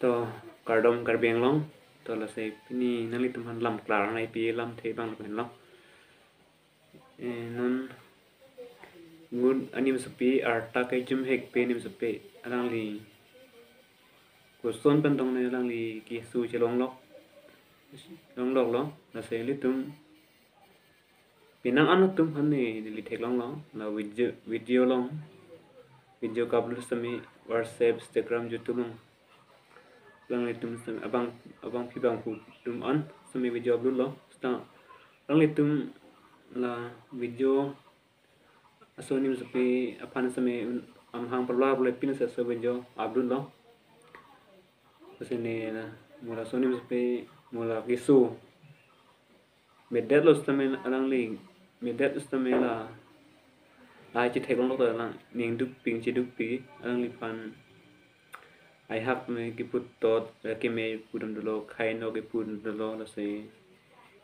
to kardom karbeng long to là se ni nang li tum han lam klar nai pi lam the bang pen long non ngun animsopi arta kejum hek pe animsopi alangli koson pen tong ne alangli keso cholong lok lo là se li tum pinang anu tum han ni li thek long lo là video long video kablu sami WhatsApp Instagram YouTube long lang li tum sami abang phi bang pu tum an sami video upload lo sta lang li tum là video asoni msapi aphan sami am hang parla bole pin sa video upload lo sene na mula soni msapi mula keso medet lo sami alang li medet sami la ai chỉ thấy con lúc đó là ningduk ping chỉ đúc pi alang li phan I have me ki put tot ki me pudum dolo khai no ki pudum dolo la se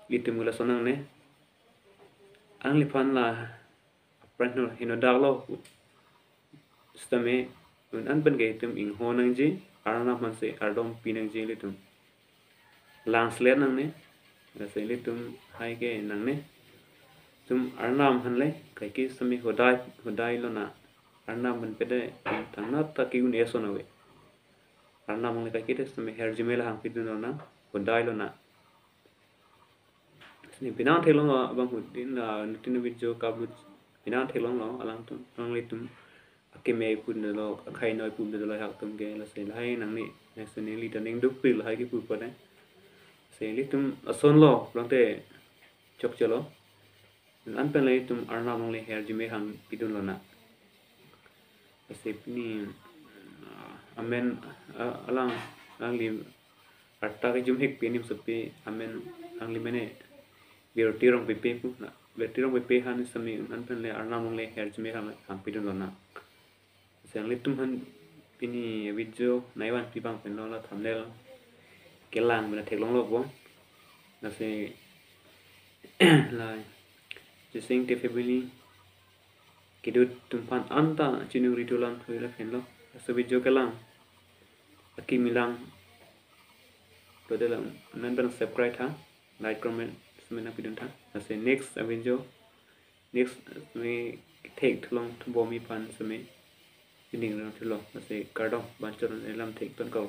litumula sonang ne ang li phan la pranno hino daglo stame un an ban ge tum ing ho nang ji arnam man se ardom pi nang ji litum langslet nang ne la se litum hai ge nang ne tum arnam han le kai ki sami hodai lo na arnam ban pe de tang na ta ki un eso na we arnam ang kai ki de sami her jimela hang pi dun na hodai lo na ni pinang thelong bang hu din la nutin video kablu pinang thelong lo alang tum ang le tum akeme pun lo khai noi pun lo hak tum ge la se lai nang ni next ni li taning duk pi la hai ki pu pa ne se li tum ason lo lang te chok chalo an pen le tum arnam ang le her jime hang pi dun lo na se ni amen alang li arta ke jum hek pi nim so pi amen ang li mene tirong pp pu na tirong pp han sami an pen le arnam le her jme ham pi don na sang le tum han pini video naiwan pi bang pen lo la thumbnail kelang bena thek long lo bo na se la joysing te family kidut tum phan anta chinu ritulan thoi la pen lo so video kelang aki milang to de la nan ban subscribe ha like comment semena pidun tha ase next video next me take thlong thbo mi pan seme pining ro thlo ase kardom ban choron elam take ton ko